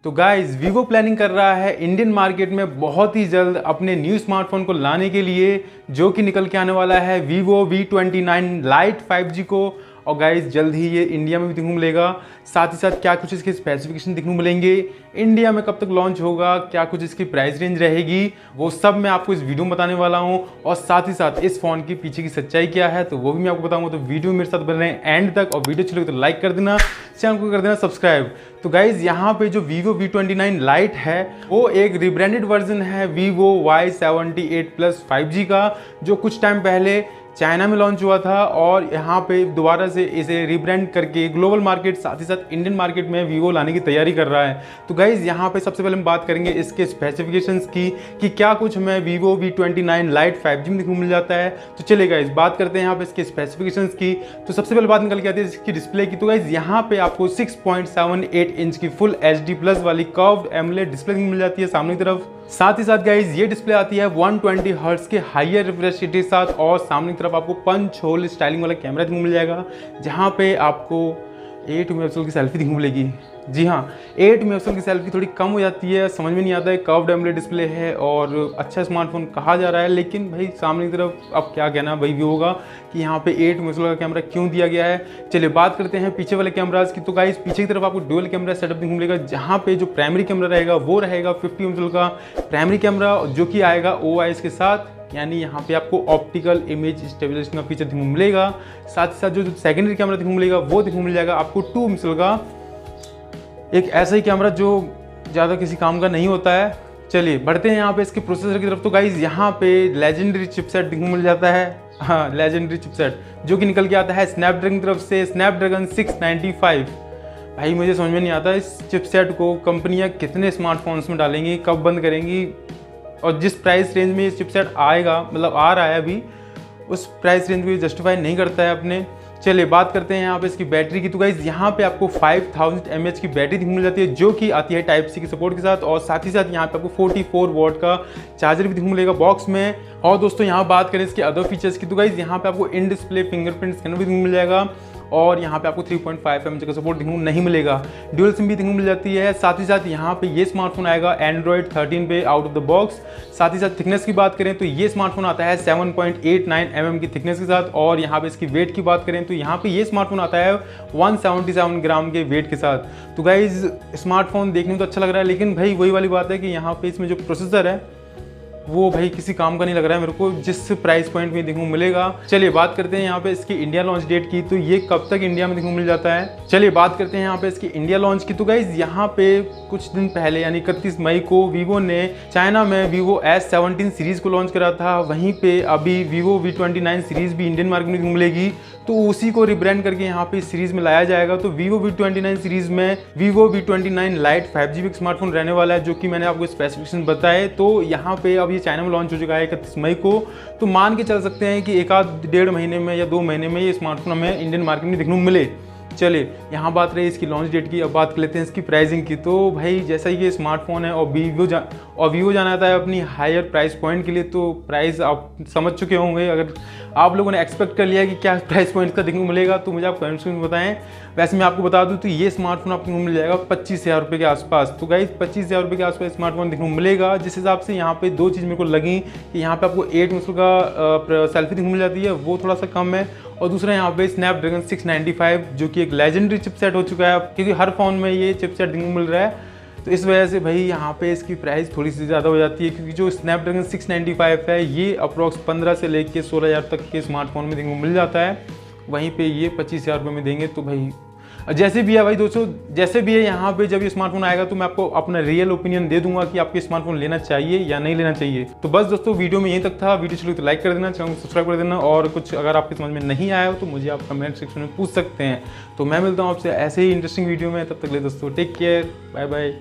तो guys Vivo planning कर रहा है इंडियन मार्केट में बहुत ही जल्द अपने न्यू स्मार्टफोन को लाने के लिए, जो कि निकल के आने वाला है वीवो V29 लाइट 5G को। और गाइज जल्द ही ये इंडिया में भी देखने को मिलेगा। साथ ही साथ क्या कुछ इसके स्पेसिफिकेशन देखने को मिलेंगे, इंडिया में कब तक लॉन्च होगा, क्या कुछ इसकी प्राइस रेंज रहेगी, वो सब मैं आपको इस वीडियो में बताने वाला हूँ। और साथ ही साथ इस फ़ोन की पीछे की सच्चाई क्या है तो वो भी मैं आपको बताऊँगा। तो वीडियो मेरे साथ बन रहे हैं एंड तक, और वीडियो अच्छी लगे तो लाइक कर देना, चैनल को कर देना सब्सक्राइब। तो गाइज यहाँ पे जो वीवो V29 लाइट है वो एक रिब्रांडेड वर्जन है वीवो Y78 Plus 5G का, जो कुछ टाइम पहले चाइना में लॉन्च हुआ था और यहाँ पे दोबारा से इसे रिब्रांड करके ग्लोबल मार्केट साथ ही साथ इंडियन मार्केट में वीवो लाने की तैयारी कर रहा है। तो गाइज़ यहाँ पे सबसे पहले हम बात करेंगे इसके स्पेसिफिकेशंस की कि क्या कुछ हमें वीवो V29 लाइट 5G में देखने को मिल जाता है। तो चलिए गाइज़ बात करते हैं यहाँ पे इसके स्पेसिफिकेशंस की। तो सबसे पहले बात निकल के आती है इसकी डिस्प्ले की। तो गाइज़ यहाँ पे आपको 6.78 इंच की फुल HD+ वाली कर्व्ड एमोलेड डिस्प्ले मिल जाती है सामने की तरफ। साथ ही साथ गाइज ये डिस्प्ले आती है 120 हर्ट्ज के हायर रिफ्रेश रेट के साथ, और सामने की तरफ आपको पंच होल स्टाइलिंग वाला कैमरा देखने को मिल जाएगा, जहाँ पे आपको 8 मेगापिक्सल की सेल्फी देखने को मिलेगी। जी हाँ, 8 मेगापिक्सल की सेल्फी थोड़ी कम हो जाती है, समझ में नहीं आता है। कर्व्ड एमोलेड डिस्प्ले है और अच्छा स्मार्टफोन कहा जा रहा है, लेकिन भाई सामने की तरफ अब क्या कहना भाई वीवो का कि यहाँ पे 8 मेगापिक्सल का कैमरा क्यों दिया गया है। चलिए बात करते हैं पीछे वाले कैमराज की। तो गाइस पीछे की तरफ आपको डुअल कैमरा सेटअप देखने को मिलेगा, जहाँ पे जो प्राइमरी कैमरा रहेगा वो रहेगा 50 मेगापिक्सल का प्राइमरी कैमरा, जो कि आएगा OIS के साथ, यानी यहाँ पे आपको ऑप्टिकल इमेज स्टेबलाइजेशन का फीचर देखने को मिलेगा। साथ ही साथ जो सेकेंडरी कैमरा देखने को मिलेगा वो देखने को मिल जाएगा आपको 2 मेगापिक्सल का, एक ऐसा ही कैमरा जो ज़्यादा किसी काम का नहीं होता है। चलिए बढ़ते हैं यहाँ पे इसके प्रोसेसर की तरफ। तो गाइज यहाँ पे लेजेंडरी चिपसेट देखने को मिल जाता है, हाँ लेजेंडरी चिपसेट, जो कि निकल के आता है स्नैपड्रैगन की तरफ से, स्नैपड्रैगन 695। भाई मुझे समझ में नहीं आता इस चिपसेट को कंपनियाँ कितने स्मार्टफोन्स में डालेंगी, कब बंद करेंगी, और जिस प्राइस रेंज में ये चिपसेट आएगा, मतलब आ रहा है अभी, उस प्राइस रेंज को ये जस्टिफाई नहीं करता है अपने। चलिए बात करते हैं यहाँ पे इसकी बैटरी की। तो गाइज यहाँ पे आपको 5000 mAh की बैटरी देखने मिल जाती है, जो कि आती है Type-C की सपोर्ट के साथ, और साथ ही साथ यहाँ पे आपको 44 वॉट का चार्जर भी देखने मिलेगा बॉक्स में। और दोस्तों यहाँ बात करें इसके अदर फीचर्स की। तो गाइज यहाँ पे आपको इन डिस्प्ले फिंगरप्रिंट स्कैनर भी मिल जाएगा, और यहाँ पे आपको 3.5 mm का सपोर्ट देखने को नहीं मिलेगा। ड्यूल सिम भी देखने को मिल जाती है। साथ ही साथ यहाँ पे ये स्मार्टफोन आएगा Android 13 पे आउट ऑफ द बॉक्स। साथ ही साथ थिकनेस की बात करें तो ये स्मार्टफोन आता है 7.89 mm की थिकनेस के साथ, और यहाँ पे इसकी वेट की बात करें तो यहाँ पे ये स्मार्टफोन आता है 177 ग्राम के वेट के साथ। तो गाइज स्मार्टफोन देखने में तो अच्छा लग रहा है, लेकिन भाई वही वाली बात है कि यहाँ पे इसमें जो प्रोसेसर है वो भाई किसी काम का नहीं लग रहा है मेरे को, जिस प्राइस पॉइंट में देखने को मिलेगा। चलिए बात करते हैं यहाँ पे इसकी इंडिया लॉन्च डेट की। तो ये कब तक इंडिया में देखने को मिल जाता है। चलिए बात करते हैं यहाँ पे इसकी इंडिया लॉन्च की। तो गाइज यहाँ पे कुछ दिन पहले यानी 31 मई को वीवो ने चाइना में वीवो S17 सीरीज को लॉन्च करा था। वहीं पे अभी वीवो V29 सीरीज भी इंडियन मार्केट में मिलेगी, तो उसी को रिब्रांड करके यहाँ पे इस सीरीज में लाया जाएगा। तो वीवो V29 सीरीज में Vivo V29 light 5G smartphone रहने वाला है, जो कि मैंने आपको स्पेसिफिकेशन बताए। तो यहाँ पे अब ये चाइना में लॉन्च हो चुका है 31 मई को, तो मान के चल सकते हैं कि एक आध 1.5 महीने में या 2 महीने में ये स्मार्टफोन हमें इंडियन मार्केट में देखने को मिले। चलिए यहाँ बात रही इसकी लॉन्च डेट की, अब बात कर लेते हैं इसकी प्राइसिंग की। तो भाई जैसा ये स्मार्टफोन है और वीवो जाना था है अपनी हायर प्राइस पॉइंट के लिए, तो प्राइस आप समझ चुके होंगे। अगर आप लोगों ने एक्सपेक्ट कर लिया कि क्या प्राइस पॉइंट का देखने को मिलेगा तो मुझे आप कमेंट्स में बताएं। वैसे मैं आपको बता दूं तो ये स्मार्टफोन आपको मिल जाएगा 25,000 रुपये के आसपास। तो गाइज 25,000 रुपये के आसपास स्मार्टफोन देखने को मिलेगा, जिस हिसाब से यहाँ पे 2 चीज़ मेरे को लगी कि यहाँ पे आपको 8 मेगापिक्सल का सेल्फी देखने को मिल जाती है, वो थोड़ा सा कम है, और दूसरा यहाँ पे स्नैपड्रैगन 695 जो कि एक लेजेंडरी चिपसेट हो चुका है, क्योंकि हर फोन में ये चिपसेट देखने को मिल रहा है। तो इस वजह से भाई यहाँ पे इसकी प्राइस थोड़ी सी ज़्यादा हो जाती है, क्योंकि जो स्नैपड्रैगन 695 है ये अप्रॉक्स 15 से लेके 16,000 तक के स्मार्टफोन में देखने को मिल जाता है, वहीं पे ये 25,000 रुपये में देंगे। तो भाई जैसे भी है भाई दोस्तों, जैसे भी है यहाँ पे जब ये स्मार्टफोन आएगा तो मैं आपको अपना रियल ओपिनियन दे दूंगा कि आपको स्मार्टफोन लेना चाहिए या नहीं लेना चाहिए। तो बस दोस्तों वीडियो में यहीं तक था। वीडियो चलो तो लाइक कर देना, चैनल को सब्सक्राइब कर देना, और कुछ अगर आपकी समझ में नहीं आया हो तो मुझे आप कमेंट सेक्शन में पूछ सकते हैं। तो मैं मिलता हूँ आपसे ऐसे ही इंटरेस्टिंग वीडियो में, तब तक ले दोस्तों टेक केयर, बाय बाय।